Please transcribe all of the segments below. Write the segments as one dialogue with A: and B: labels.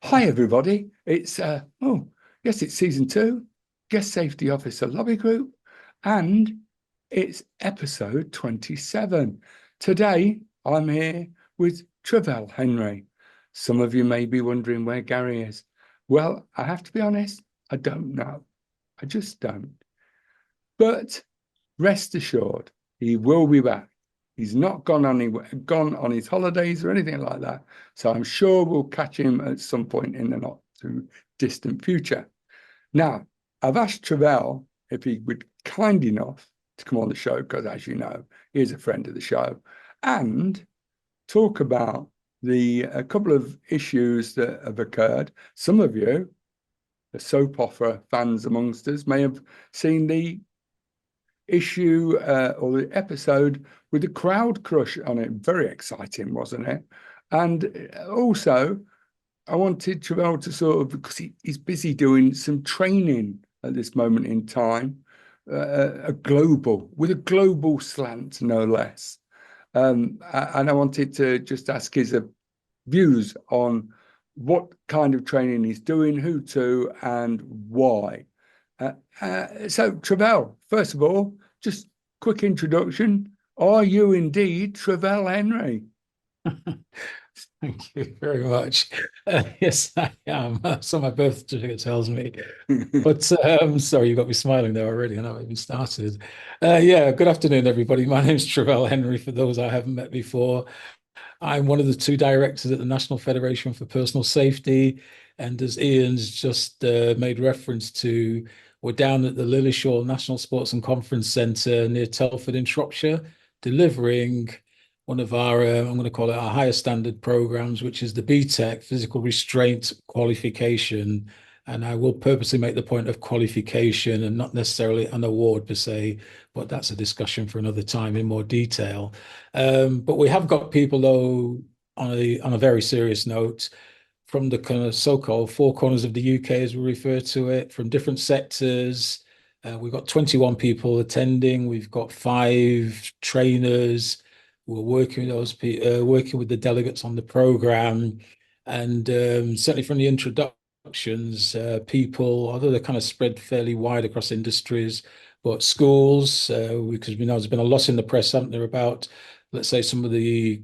A: Hi, everybody. It's season two, Guest Safety Officer Lobby Group, and it's episode 27. Today, I'm here with Trevel Henry. Some of you may be wondering where Gary is. Well, I have to be honest, I don't know. I just don't. But rest assured, he will be back. He's not gone on his holidays or anything like that. So I'm sure we'll catch him at some point in the not too distant future. Now, I've asked Trevel if he would kind enough to come on the show, because as you know, he is a friend of the show, and talk about a couple of issues that have occurred. Some of you, the soap opera fans amongst us, may have seen the issue or the episode with the crowd crush on it. Very exciting, wasn't it? And also, I wanted Trevel to sort of, because he's busy doing some training at this moment in time, with a global slant, no less. And I wanted to just ask his views on what kind of training he's doing, who to, and why. So, Trevel, first of all, just quick introduction. Are you indeed Trevel Henry?
B: Thank you very much. Yes, I am. So my birth certificate tells me. But sorry, you got me smiling there already, and I haven't even started. Yeah, good afternoon, everybody. My name's Trevel Henry, for those I haven't met before. I'm one of the two directors at the National Federation for Personal Safety. And as Ian's just made reference to, we're down at the Lillishall National Sports and Conference Centre near Telford in Shropshire, delivering one of our, I'm going to call it our higher standard programs, which is the BTEC Physical Restraint Qualification. And I will purposely make the point of qualification and not necessarily an award per se, but that's a discussion for another time in more detail. But we have got people, though, on a very serious note, from the kind of so-called four corners of the UK, as we refer to it, from different sectors. We've got 21 people attending. We've got 5 trainers. We're working with working with the delegates on the program, and certainly from the introductions, people, although they're kind of spread fairly wide across industries, but schools, because we know there's been a lot in the press, haven't there, about, let's say, some of the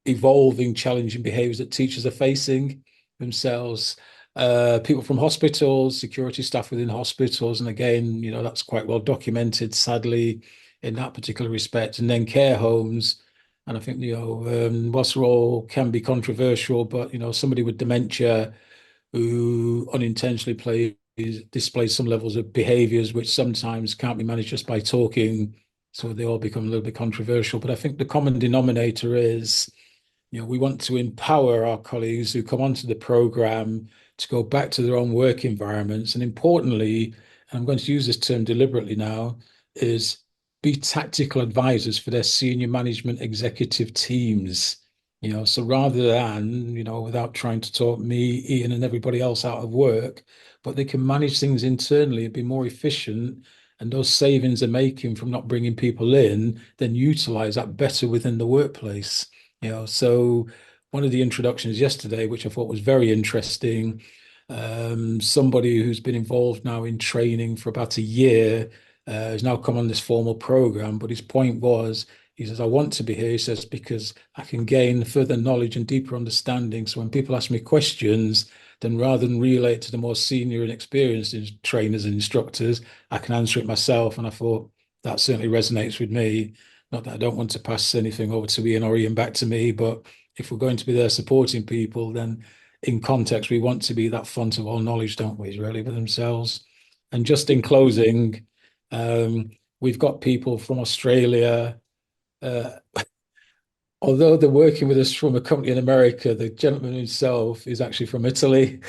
B: evolving, challenging behaviours that teachers are facing themselves. People from hospitals, security staff within hospitals, and again, that's quite well documented, sadly, in that particular respect. And then care homes, and I think whilst role can be controversial, but somebody with dementia who unintentionally displays some levels of behaviours which sometimes can't be managed just by talking, so they all become a little bit controversial. But I think the common denominator is, we want to empower our colleagues who come onto the program to go back to their own work environments. And importantly, and I'm going to use this term deliberately now, is be tactical advisors for their senior management executive teams. So rather than, without trying to talk me, Ian, and everybody else out of work, but they can manage things internally and be more efficient. And those savings they're making from not bringing people in, then utilize that better within the workplace. So one of the introductions yesterday, which I thought was very interesting, somebody who's been involved now in training for about a year, has now come on this formal program. But his point was, he says, I want to be here, he says, because I can gain further knowledge and deeper understanding. So when people ask me questions, then rather than relay it to the more senior and experienced trainers and instructors, I can answer it myself. And I thought that certainly resonates with me. Not that I don't want to pass anything over to Ian or Ian back to me, but if we're going to be there supporting people, then in context, we want to be that font of all knowledge, don't we, really, for themselves. And just in closing, we've got people from Australia. Uh, Although they're working with us from a company in America, the gentleman himself is actually from Italy.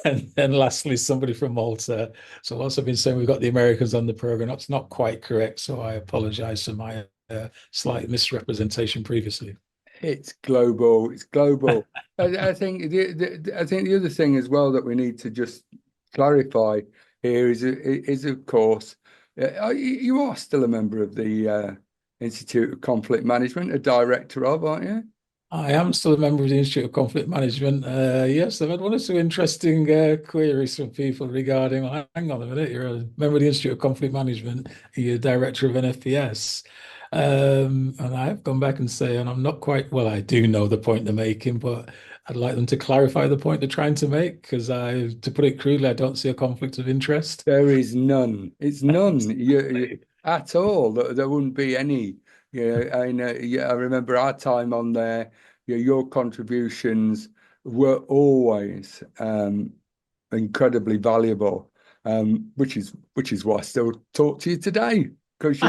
B: And then lastly, somebody from Malta. So whilst I've been saying we've got the Americans on the program, that's not quite correct. So I apologize for my slight misrepresentation previously.
A: It's global. It's global. I think the other thing as well that we need to just clarify here is of course, you are still a member of the Institute of Conflict Management, a director of, aren't you?
B: I am still a member of the Institute of Conflict Management. Yes, I've had one or two interesting queries from people regarding, well, hang on a minute, you're a member of the Institute of Conflict Management, you're director of an FPS. And I have gone back and say, and I'm not quite, well, I do know the point they're making, but I'd like them to clarify the point they're trying to make, because to put it crudely, I don't see a conflict of interest.
A: There is none. It's none at all. There wouldn't be any. I know. Yeah, I remember our time on there. Your contributions were always incredibly valuable, which is why I still talk to you today because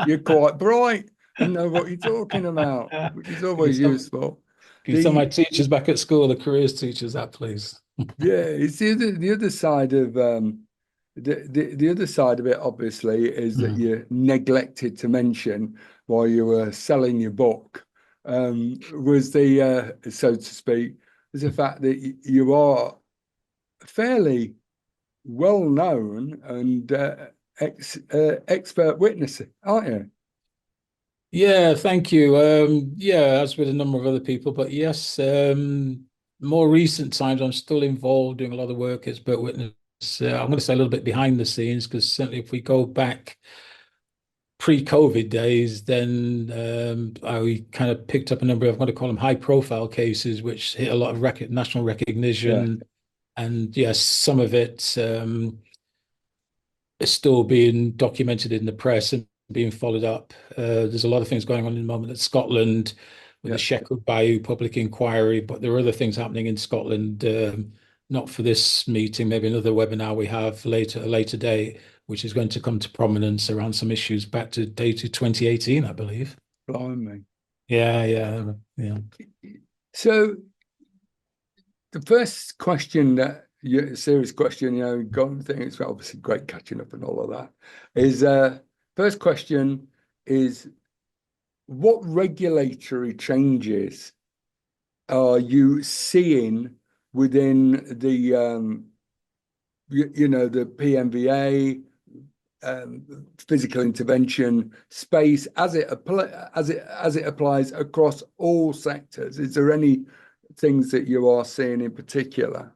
A: you're quite bright and know what you're talking about, which is
B: Can you
A: always
B: tell,
A: useful.
B: can you tell my
A: The
B: teachers back at school, the careers teachers, that please?
A: Yeah, it's the other side of the other side of it, obviously, is that
B: Mm.
A: you neglected to mention while you were selling your book, was the so to speak, is the fact that you are fairly well known and expert witness, aren't you?
B: Yeah, thank you. Yeah, as with a number of other people, but yes, more recent times I'm still involved doing a lot of work as expert witness. I'm going to say a little bit behind the scenes because certainly if we go back pre-COVID days, then I kind of picked up a number of, I'm going to call them high-profile cases, which hit a lot of national
A: Yeah,
B: recognition, and yes, some of it. Is still being documented in the press and being followed up. There's a lot of things going on in the moment at Scotland with the
A: yeah,
B: Shepherd Bayou public inquiry, but there are other things happening in Scotland, not for this meeting, maybe another webinar we have later, a later date, which is going to come to prominence around some issues back to dated 2018, I believe.
A: blimey.
B: Yeah, yeah, yeah.
A: So the first question that serious question, gone thing, it's obviously great catching up and all of that, is first question is what regulatory changes are you seeing within the the PMVA physical intervention space as it applies across all sectors? Is there any things that you are seeing in particular?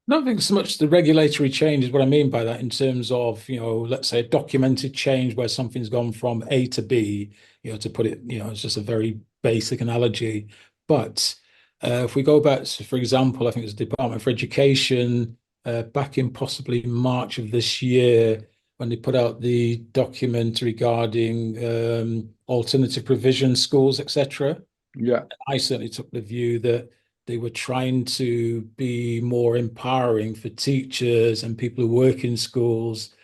B: I don't think so much the regulatory change is what I mean by that in terms of, let's say a documented change where something's gone from A to B, to put it, it's just a very basic analogy. But if we go back to, for example, I think it was the Department for Education back in possibly March of this year when they put out the document regarding alternative provision schools, etc.
A: Yeah,
B: I certainly took the view that they were trying to be more empowering for teachers and people who work in schools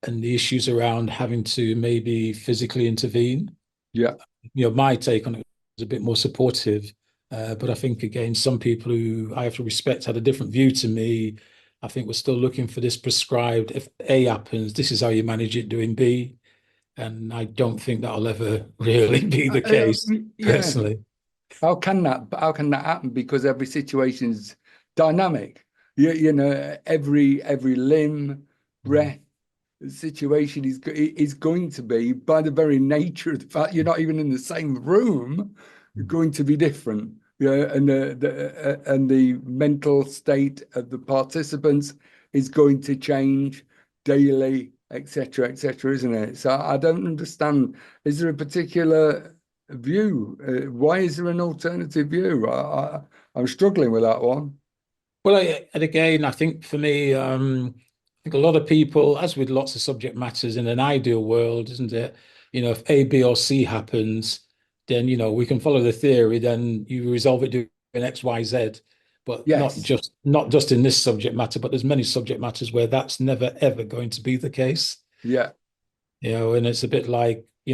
B: and the issues around having to maybe physically intervene.
A: yeah.
B: My take on it was a bit more supportive. But I think, again, some people who I have to respect had a different view to me. I think we're still looking for this prescribed, if A happens, this is how you manage it doing B. And I don't think that'll ever really be the case,
A: Yeah.
B: personally.
A: How can that happen? Because every situation's dynamic. Every limb,
B: Mm.
A: breath, situation is going to be, by the very nature of the fact you're not even in the same room, going to be different. And the mental state of the participants is going to change daily, etc., isn't it? So I don't understand. Is there a particular view? Why is there an alternative view? I'm struggling with that one.
B: Well, and again, I think for me, I think a lot of people, as with lots of subject matters in an ideal world, isn't it? If A, B, or C happens, then we can follow the theory. Then you resolve it doing X, Y, Z, but not
A: Yes.
B: just not just in this subject matter, but there's many subject matters where that's never ever going to be the case.
A: Yeah.
B: And it's a bit like, you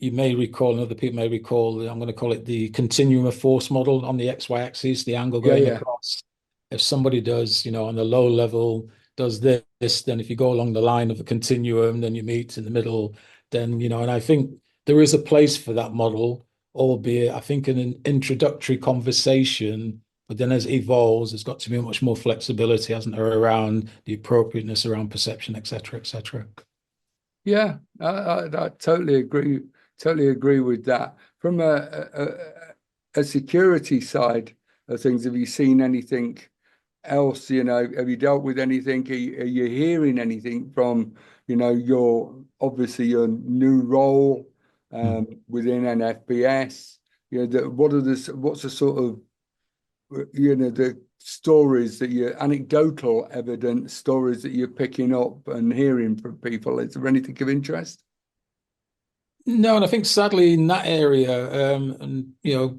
B: may recall, and other people may recall, I'm going to call it the continuum of force model on the XY axis, the angle
A: Yeah.
B: going
A: Yeah.
B: across. If somebody does, on the low level, does this, then if you go along the line of the continuum, then you meet in the middle, then, and I think there is a place for that model, albeit I think in an introductory conversation, but then as it evolves, there's got to be much more flexibility, hasn't there, around the appropriateness around perception, et cetera, et cetera.
A: Yeah, I totally agree. Totally agree with that. From a a security side of things, have you seen anything else? Have you dealt with anything? Are you hearing anything from, your obviously your new role within NFPS? What's the sort of, the stories that anecdotal evidence stories that you're picking up and hearing from people? Is there anything of interest?
B: No, and I think sadly in that area, and I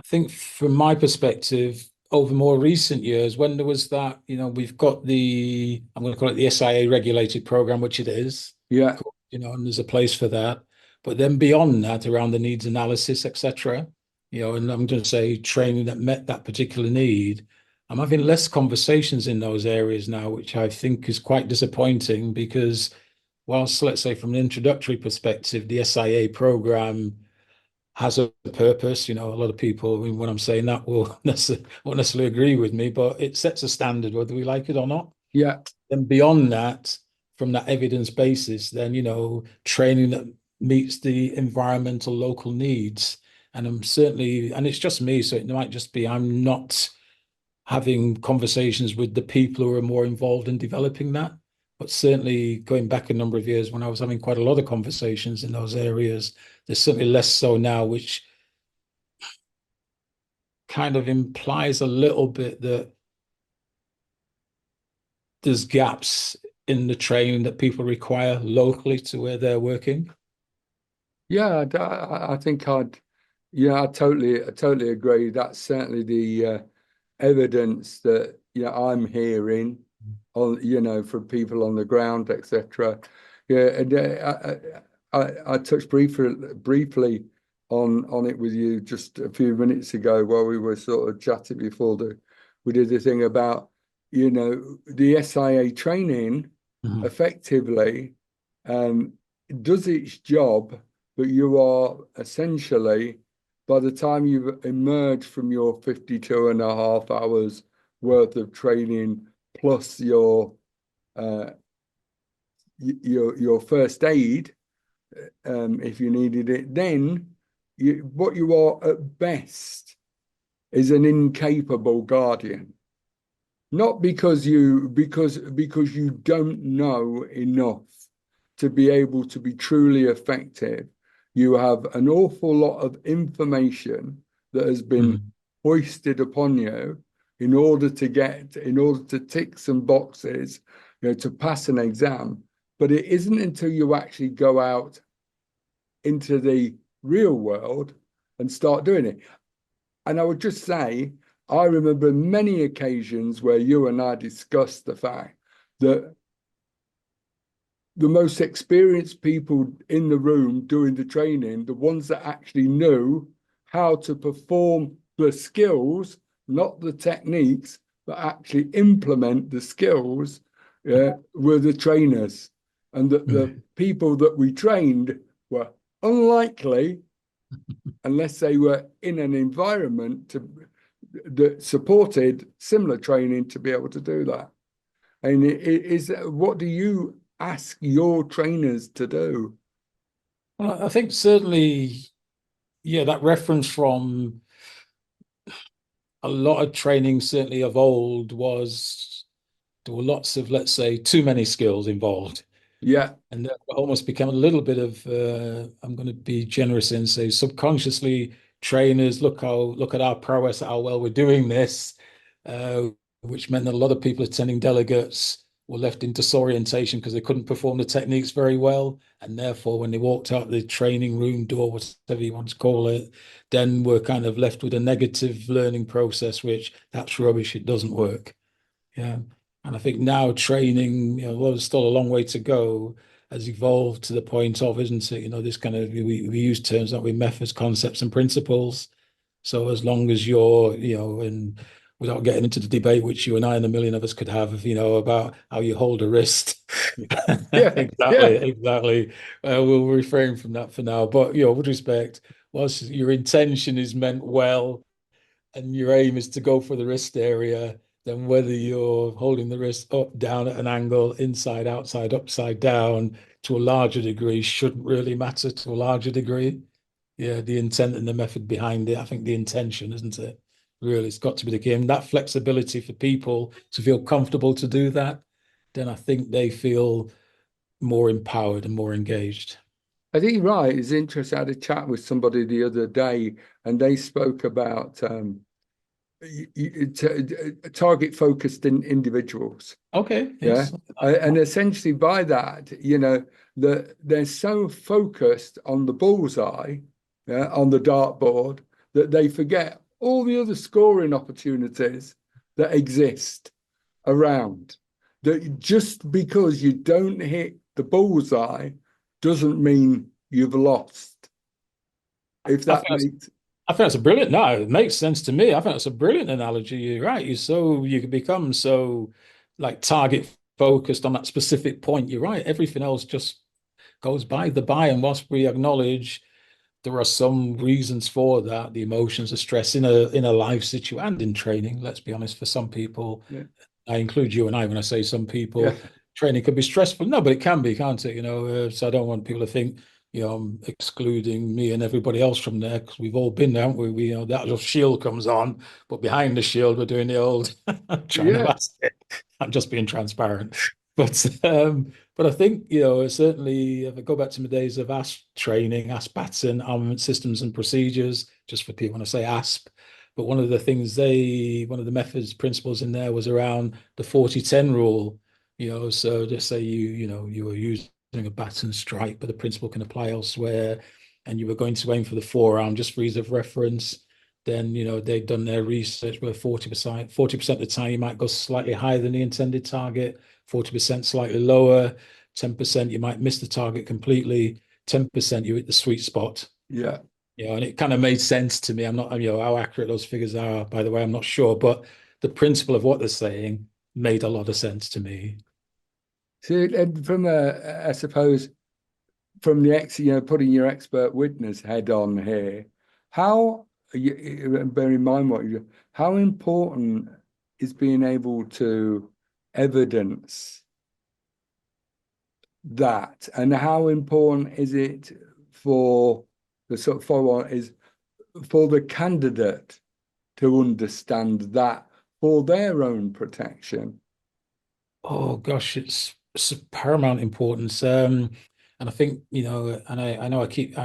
B: think from my perspective, over more recent years, when there was that, we've got I'm going to call it the SIA regulated program, which it is,
A: Yeah,
B: and there's a place for that. But then beyond that, around the needs analysis, etc., and I'm going to say training that met that particular need, I'm having less conversations in those areas now, which I think is quite disappointing because whilst, let's say, from an introductory perspective, the SIA program has a purpose. A lot of people, I mean, when I'm saying that, won't necessarily agree with me, but it sets a standard whether we like it or not.
A: yeah,
B: And beyond that, from that evidence basis, then, training that meets the environmental local needs. And I'm certainly, and it's just me, so it might just be I'm not having conversations with the people who are more involved in developing that. But certainly going back a number of years when I was having quite a lot of conversations in those areas, there's certainly less so now, which kind of implies a little bit that there's gaps in the training that people require locally to where they're working.
A: yeah. I think I totally agree. That's certainly the evidence that I'm hearing on from people on the ground, etc. Yeah, and I touched briefly on it with you just a few minutes ago while we were sort of chatting before we did the thing about the SIA training
B: Mhm.
A: effectively does its job, but you are essentially, by the time you've emerged from your 52 and a half hours worth of training plus uh, your first aid, if you needed it, then what you are at best is an incapable guardian. Not because you don't know enough to be able to be truly effective. You have an awful lot of information that has been
B: Mhm.
A: hoisted upon you in order to tick some boxes, to pass an exam. But it isn't until you actually go out into the real world and start doing it. And I would just say, I remember many occasions where you and I discussed the fact that the most experienced people in the room doing the training, the ones that actually knew how to perform the skills, not the techniques, but actually implement the skills, were the trainers. And that the
B: Mhm.
A: people that we trained were unlikely, unless they were in an environment that supported similar training, to be able to do that. And what do you ask your trainers to do?
B: Well, I think certainly, yeah, that reference from a lot of training, certainly of old, was there were lots of, let's say, too many skills involved.
A: Yeah,
B: And that almost became a little bit of, I'm going to be generous and say subconsciously trainers look at our prowess, how well we're doing this, uh, which meant that a lot of people attending delegates were left in disorientation because they couldn't perform the techniques very well. And therefore, when they walked out the training room door, whatever you want to call it, then we're kind of left with a negative learning process, which that's rubbish. It doesn't work. Yeah. And I think now training, although there's still a long way to go, has evolved to the point of, isn't it? This kind of, we use terms like we methods, concepts, and principles. So as long as you're, and without getting into the debate which you and I and a million of us could have, about how you hold a wrist.
A: yeah,
B: Exactly,
A: yeah,
B: exactly. We'll refrain from that for now. But, with respect, whilst your intention is meant well, and your aim is to go for the wrist area, then whether you're holding the wrist up, down at an angle, inside, outside, upside down, to a larger degree, shouldn't really matter to a larger degree. Yeah, the intent and the method behind it. I think the intention, isn't it? Really, it's got to be the game. That flexibility for people to feel comfortable to do that, then I think they feel more empowered and more engaged.
A: I think you're right. It's interesting. I had a chat with somebody the other day, and they spoke about target focused in individuals.
B: Okay,
A: Yeah.
B: yes.
A: And essentially by that, that they're so focused on the bullseye, yeah, on the dartboard, that they forget all the other scoring opportunities that exist around. That just because you don't hit the bullseye doesn't mean you've lost. If
B: I
A: that
B: think that's
A: makes
B: I think that's a brilliant. No, it makes sense to me. I think that's a brilliant analogy. You're right. You can become so like target focused on that specific point. You're right. Everything else just goes by the by. And whilst we acknowledge there are some reasons for that, the emotions, the stress in a life situation and in training, let's be honest, for some people,
A: yeah,
B: I include you and I when I say some
A: yeah,
B: people, training can be stressful. No, but it can be, can't it? So I don't want people to think, I'm excluding me and everybody else from there because we've all been there, haven't we? That little shield comes on, but behind the shield, we're doing the old trying to
A: yeah,
B: mask it. I'm just being transparent. But I think, certainly if I go back to my days of ASP training, ASP pattern, armament systems and procedures, just for people when I say ASP, but one of the things one of the methods, principles in there was around the 40-10 rule, so just say you were using a baton strike, but the principle can apply elsewhere, and you were going to aim for the forearm, just for ease of reference, then, they'd done their research where 40% of the time you might go slightly higher than the intended target, 40% slightly lower, 10% you might miss the target completely, 10% you hit the sweet spot.
A: yeah.
B: And it kind of made sense to me. I'm not, how accurate those figures are, by the way, I'm not sure, but the principle of what they're saying made a lot of sense to me.
A: So, and from I suppose, from the putting your expert witness head on here, how, bear in mind how important is being able to evidence that, and how important is it for the sort of follow on is for the candidate to understand that for their own protection?
B: Oh gosh, it's of paramount importance. And I think, and I know I keep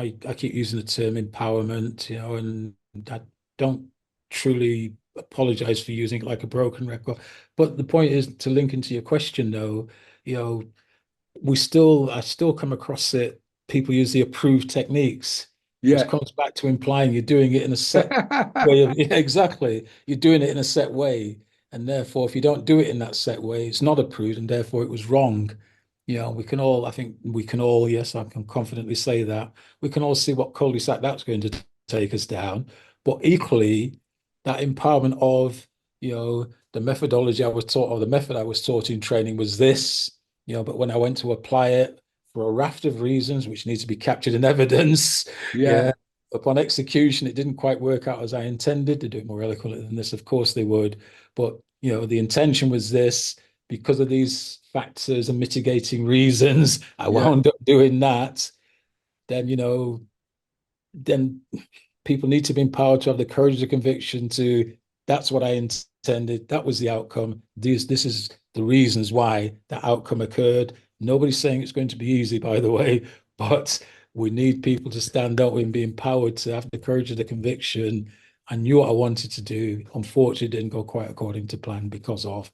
B: using the term empowerment, and I don't truly apologize for using it like a broken record. But the point is to link into your question though, you know, I still come across it. People use the approved techniques, which
A: Yeah.
B: comes back to implying you're doing it in a set way of, yeah, exactly. You're doing it in a set way. And therefore, if you don't do it in that set way, it's not approved, and therefore it was wrong. I think we can all, yes, I can confidently say that. We can all see what cul-de-sac that's going to take us down. But equally, that empowerment of, the methodology I was taught, or the method I was taught in training was this, but when I went to apply it for a raft of reasons, which needs to be captured in evidence,
A: Yeah.
B: yeah, upon execution, it didn't quite work out as I intended. To do it more eloquently than this, of course they would. But, the intention was this. Because of these factors and mitigating reasons, I
A: Yeah.
B: wound up doing that. Then, then people need to be empowered to have the courage of conviction to, that's what I intended. That was the outcome. This is the reasons why that outcome occurred. Nobody's saying it's going to be easy, by the way, but we need people to stand up and be empowered to have the courage of the conviction. I knew what I wanted to do. Unfortunately, it didn't go quite according to plan because of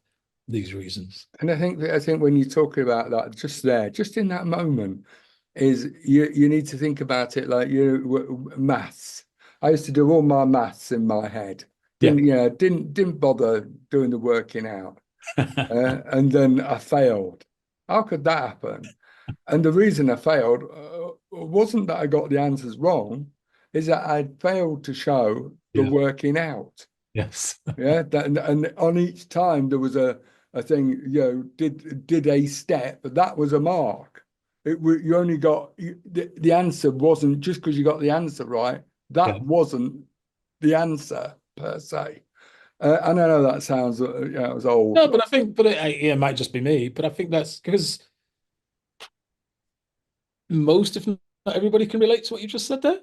B: these reasons.
A: And I think when you're talking about that, just there, just in that moment, is you need to think about it like maths. I used to do all my maths in my head.
B: Yeah.
A: Didn't bother doing the working out. And then I failed. How could that happen? And the reason I failed wasn't that I got the answers wrong, is that I failed to show the
B: Yeah.
A: working out.
B: Yes.
A: Yeah, and on each time there was a thing, did a step, but that was a mark. You only got the answer wasn't just because you got the answer right.
B: Yeah.
A: That wasn't the answer per se. And I know that sounds, it was old.
B: No, but I think, but it might just be me, but I think that's because most, if not everybody, can relate to what you just said there.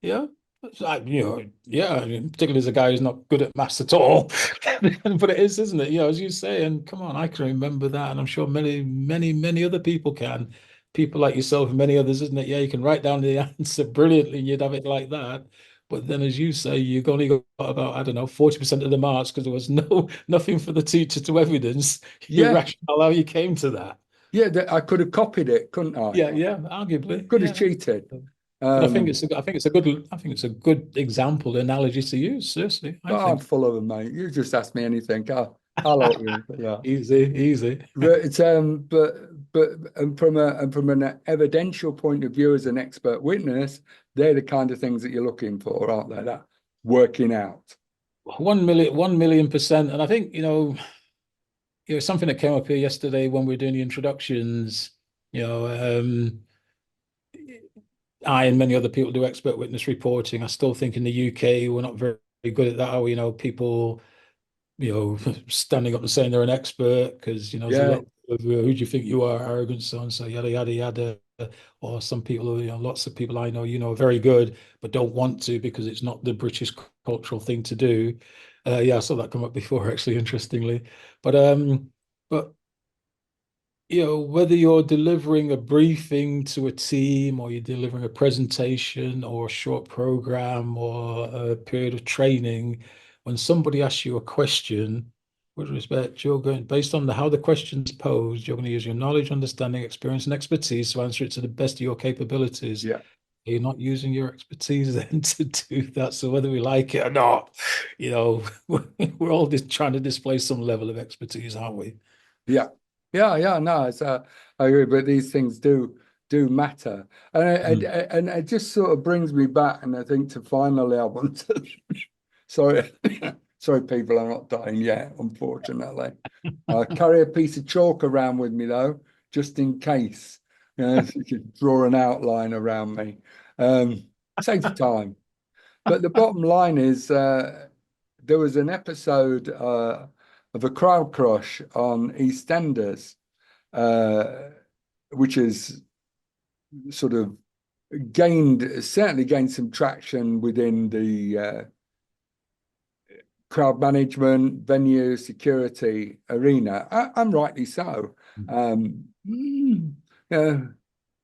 B: Yeah. Yeah, I mean, particularly as a guy who's not good at maths at all. But it is, isn't it? As you say, and come on, I can remember that, and I'm sure many, many, many other people can. People like yourself and many others, isn't it? Yeah, you can write down the answer brilliantly and you'd have it like that. But then, as you say, you've only got about, I don't know, 40% of the marks because there was nothing for the teacher to evidence your
A: Yeah,
B: rationale how you came to that.
A: yeah, I could have copied it, couldn't I?
B: Yeah, yeah, arguably,
A: Could have
B: yeah.
A: cheated.
B: But
A: Um,
B: I think it's a good example analogy to use. Seriously, I
A: but I'm
B: think
A: full of them, mate. You just ask me anything, I'll help you with that.
B: easy, easy.
A: But it's but and from an evidential point of view, as an expert witness, they're the kind of things that you're looking for, aren't they? That working out.
B: 1 million%. And I think something that came up here yesterday when we were doing the introductions. You know, I and many other people do expert witness reporting. I still think in the UK we're not very good at that. Are we? People standing up and saying they're an expert because, there's a
A: Yeah,
B: lot of who do you think you are, arrogant, so and so, yada, yada, yada. Or some people, lots of people I know, are very good, but don't want to because it's not the British cultural thing to do. Yeah, I saw that come up before, actually, interestingly. But whether you're delivering a briefing to a team or you're delivering a presentation or a short program or a period of training, when somebody asks you a question, with respect, you're going based on how the question's posed, you're going to use your knowledge, understanding, experience, and expertise to answer it to the best of your capabilities.
A: yeah,
B: You're not using your expertise then to do that. So whether we like it or not, we're all just trying to display some level of expertise, aren't we?
A: yeah, yeah. No, I agree. But these things do matter,
B: Mm.
A: and it just sort of brings me back. And I think to finally, I want to. Sorry, sorry, people, I'm not dying yet, unfortunately. I carry a piece of chalk around with me though, just in case. So you can draw an outline around me. Saves time. But the bottom line is, there was an episode of a crowd crush on Eastenders, uh, which is sort of certainly gained some traction within the crowd management, venue, security arena, and rightly so. Yeah,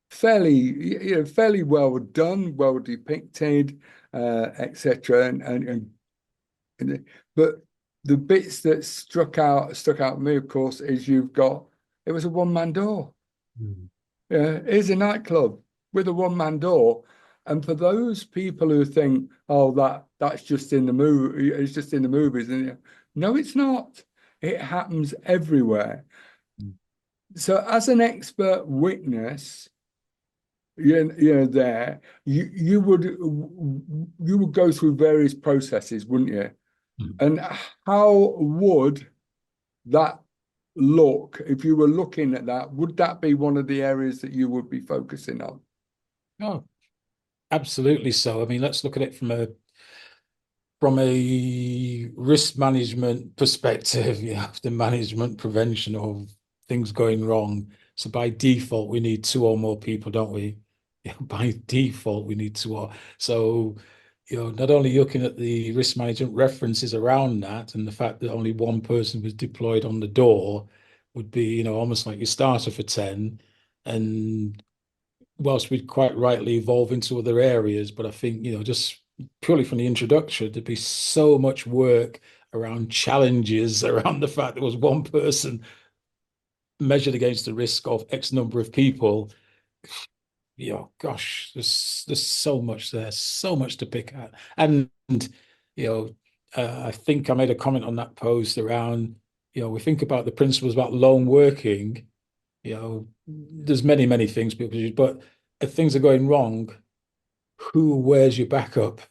A: fairly well done, well depicted, etc. But the bits that stuck out to me, of course, is it was a one-man door.
B: Mm.
A: Yeah, here's a nightclub with a one-man door. And for those people who think, oh, that's just in the movie, it's just in the movies, and no, it's not. It happens everywhere.
B: Mm.
A: So, as an expert witness, there you would go through various processes, wouldn't you?
B: Mm.
A: And how would that look if you were looking at that? Would that be one of the areas that you would be focusing on?
B: Oh, absolutely so. I mean, let's look at it from a risk management perspective, the management prevention of things going wrong. So by default, we need two or more people, don't we? By default, we need two or so, not only looking at the risk management references around that and the fact that only one person was deployed on the door would be, almost like your starter for 10. And whilst we'd quite rightly evolve into other areas, but I think, just purely from the introduction, there'd be so much work around challenges, around the fact there was one person measured against the risk of X number of people. Gosh, there's so much there, so much to pick at. And, you know, I think I made a comment on that post around, we think about the principles about lone working, there's many, many things people use, but if things are going wrong, who wears your backup?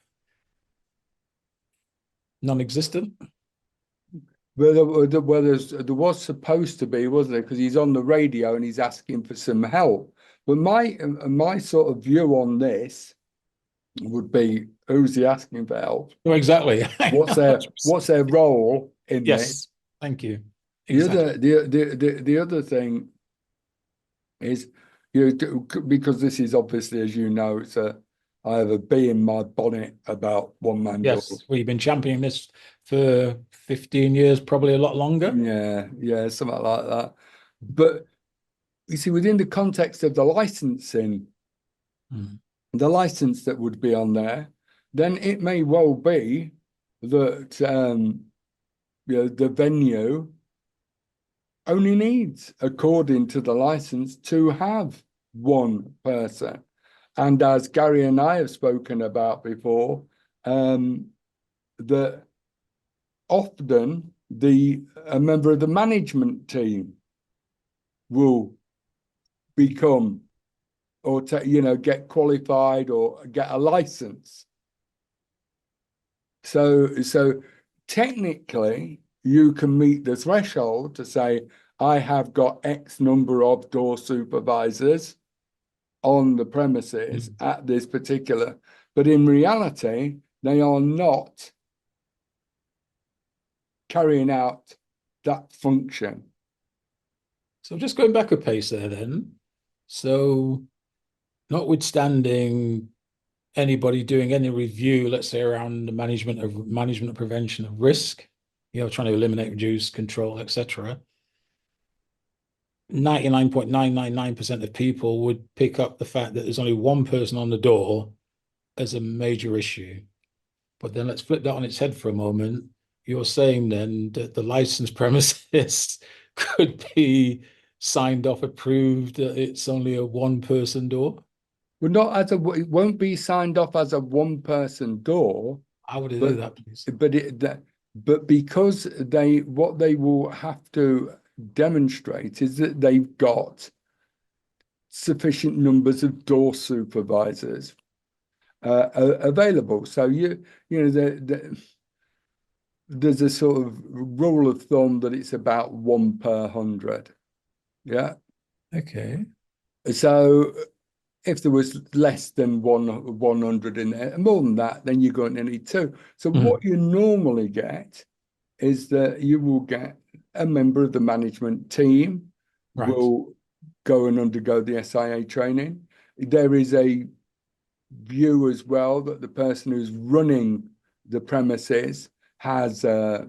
B: Non-existent.
A: There was supposed to be, wasn't there? Because he's on the radio and he's asking for some help. But my sort of view on this would be, who's he asking for help?
B: No, exactly.
A: What's their role in this?
B: Yes, thank you.
A: The
B: Exactly.
A: other the other thing is, because this is obviously, as you know, I have a bee in my bonnet about one-man
B: Yes,
A: doors.
B: we've been championing this for 15 years, probably a lot longer.
A: Yeah, something like that. But you see, within the context of the licensing,
B: Mm.
A: the license that would be on there, then it may well be that the venue only needs, according to the license, to have one person. And as Gary and I have spoken about before, that often a member of the management team will become or get qualified or get a license. So technically, you can meet the threshold to say, I have got X number of door supervisors on the premises at this particular, but in reality, they are not carrying out that function.
B: So just going back a pace there then. So notwithstanding anybody doing any review, let's say around the management and prevention of risk, trying to eliminate, reduce, control, etc. 99.999% of people would pick up the fact that there's only one person on the door as a major issue. But then let's flip that on its head for a moment. You're saying then that the licensed premises could be signed off, approved, that it's only a one-person door?
A: Well, it won't be signed off as a one-person door,
B: How would they do
A: but
B: that, please?
A: but because what they will have to demonstrate is that they've got sufficient numbers of door supervisors available. So there's a sort of rule of thumb that it's about 1 per 100. Yeah.
B: Okay.
A: So if there was less than 100 in there, and more than that, then you're going to need two. So what you normally get is that you will get a member of the management team
B: Right.
A: will go and undergo the SIA training. There is a view as well that the person who's running the premises has a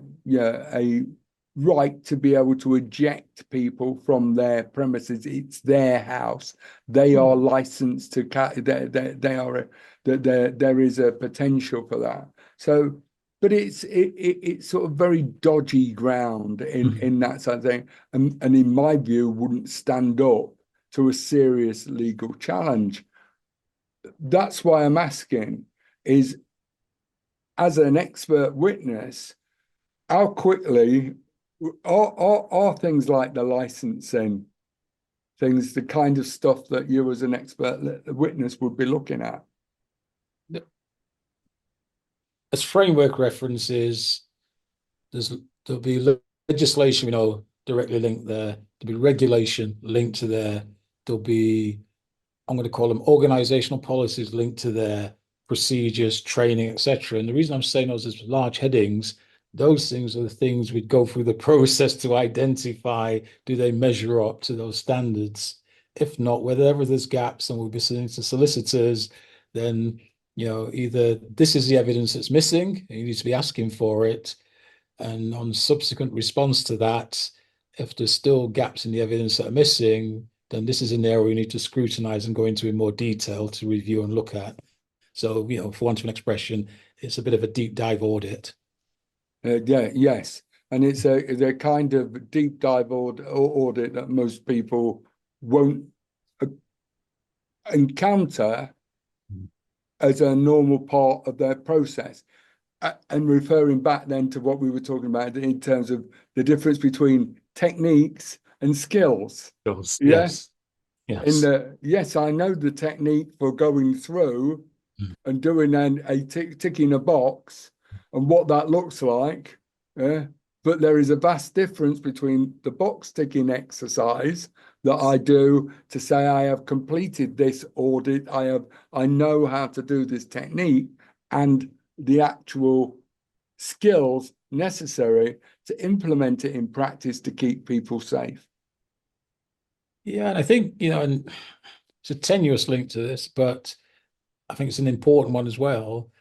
A: right to be able to eject people from their premises. It's their house. They are licensed to they are there is a potential for that. So but it's sort of very dodgy ground in that sort of thing, and in my view wouldn't stand up to a serious legal challenge. That's why I'm asking is, as an expert witness, how quickly are things like the licensing things the kind of stuff that you as an expert witness would be looking at?
B: As framework references, there'll be legislation, directly linked there. There'll be regulation linked to there. There'll be, I'm going to call them organizational policies linked to their procedures, training, etc. And the reason I'm saying those as large headings, those things are the things we'd go through the process to identify, do they measure up to those standards? If not, wherever there's gaps, and we'll be saying to solicitors, then either this is the evidence that's missing, and you need to be asking for it, and on subsequent response to that, if there's still gaps in the evidence that are missing, then this is an area we need to scrutinize and go into in more detail to review and look at. So, for want of an expression, it's a bit of a deep dive audit.
A: Yes. And it's a kind of deep dive audit that most people won't encounter as a normal part of their process. And referring back then to what we were talking about in terms of the difference between techniques and skills. Yeah.
B: Yes. Yes.
A: Yes, I know the technique for going through and doing ticking a box and what that looks like. Yeah. But there is a vast difference between the box ticking exercise that I do to say I have completed this audit, I know how to do this technique, and the actual skills necessary to implement it in practice to keep people safe.
B: Yeah, and I think, and it's a tenuous link to this, but I think it's an important one as well.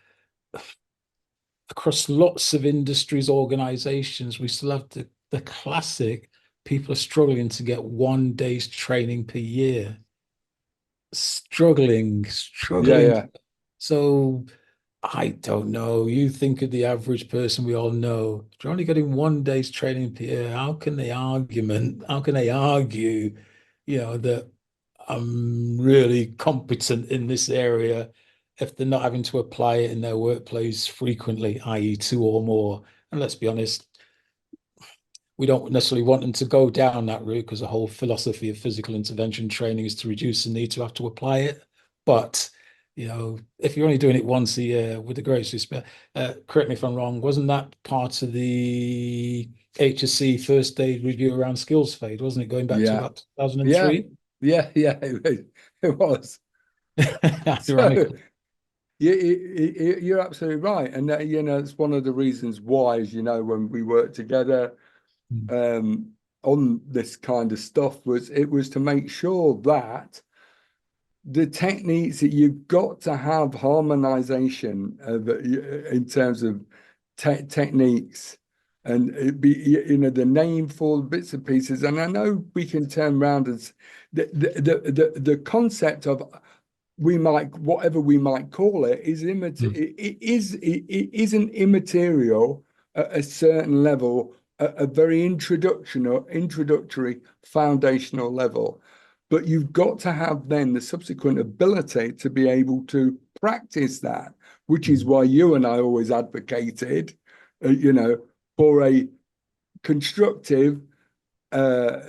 B: Across lots of industries, organizations, we still have the classic people are struggling to get 1 day's training per year. Struggling,
A: Yeah,
B: struggling.
A: yeah,
B: So I don't know. You think of the average person we all know. They're only getting 1 day's training per year. How can they argue, that I'm really competent in this area if they're not having to apply it in their workplace frequently, i.e., two or more? And let's be honest, we don't necessarily want them to go down that route because the whole philosophy of physical intervention training is to reduce the need to have to apply it. But if you're only doing it once a year, with the greatest respect, correct me if I'm wrong, wasn't that part of the HSC first aid review around skills fade, wasn't it, going back to
A: yeah,
B: about
A: yeah,
B: 2003?
A: yeah, yeah. It was. So
B: Ironically.
A: you're absolutely right, and it's one of the reasons why, as you know, when we worked together
B: Mm,
A: on this kind of stuff, was it was to make sure that the techniques that you've got to have harmonization of, in terms of techniques, and it be the name for bits and pieces. And I know we can turn around as the concept of, we might, whatever we might call it, is
B: mm,
A: it isn't immaterial at a certain level, a very introductory foundational level. But you've got to have then the subsequent ability to be able to practice that, which is
B: mm.
A: why you and I always advocated, for a constructive uh,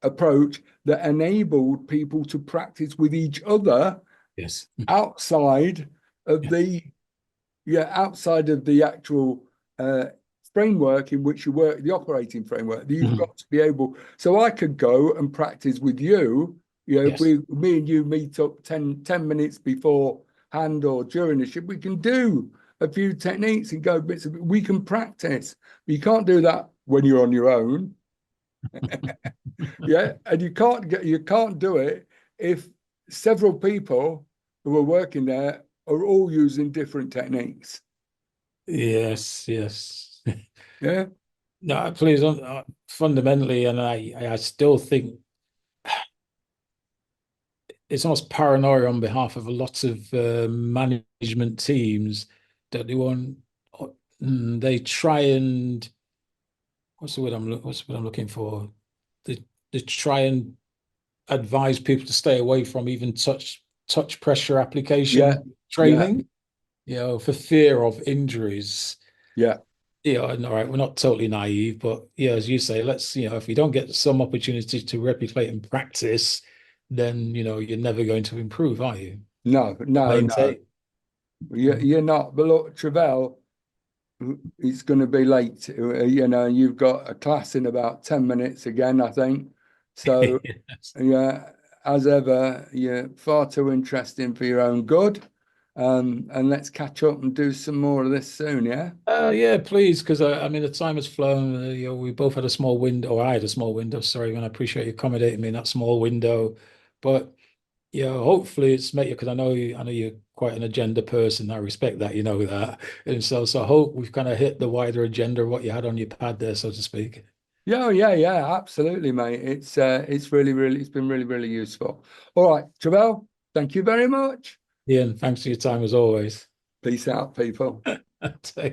A: approach that enabled people to practice with each other
B: Yes.
A: outside of
B: Yes.
A: the outside of the actual uh, framework in which you work, the operating framework. You've
B: Mhm.
A: got to be able. So I could go and practice with you. If
B: Yes.
A: me and you meet up 10 minutes beforehand or during the shift, we can do a few techniques and go bits of it. We can practice. You can't do that when you're on your own. Yeah, and you can't do it if several people who are working there are all using different techniques.
B: Yes. Yes.
A: Yeah,
B: No, please, fundamentally, and I still think it's almost paranoia on behalf of a lot of management teams that they try and what's the word I'm looking for? They try and advise people to stay away from even touch pressure
A: yeah,
B: application
A: yeah,
B: training, for fear of injuries.
A: yeah.
B: And all right, we're not totally naive, but yeah, as you say, let's, if we don't get some opportunity to replicate and practice, then, you're never going to improve, are you?
A: No,
B: Or
A: no, no.
B: maintain. Mm.
A: You're not. But look, Trevel, it's going to be late. You've got a class in about 10 minutes again, I think. So
B: Yes.
A: yeah, as ever, you're far too interesting for your own good. And let's catch up and do some more of this soon, yeah?
B: Yeah, please, because I mean the time has flown. We both had a small window, or I had a small window. Sorry, and I appreciate you accommodating me in that small window. But hopefully it's met you because I know you're quite an agenda person. I respect that, you know that, and so I hope we've kind of hit the wider agenda of what you had on your pad there, so to speak.
A: Yeah, oh, yeah, yeah, absolutely, mate. It's really, really, it's been really, really useful. All right, Trevel, thank you very much.
B: Ian, thanks for your time as always.
A: Peace out, people.
B: Take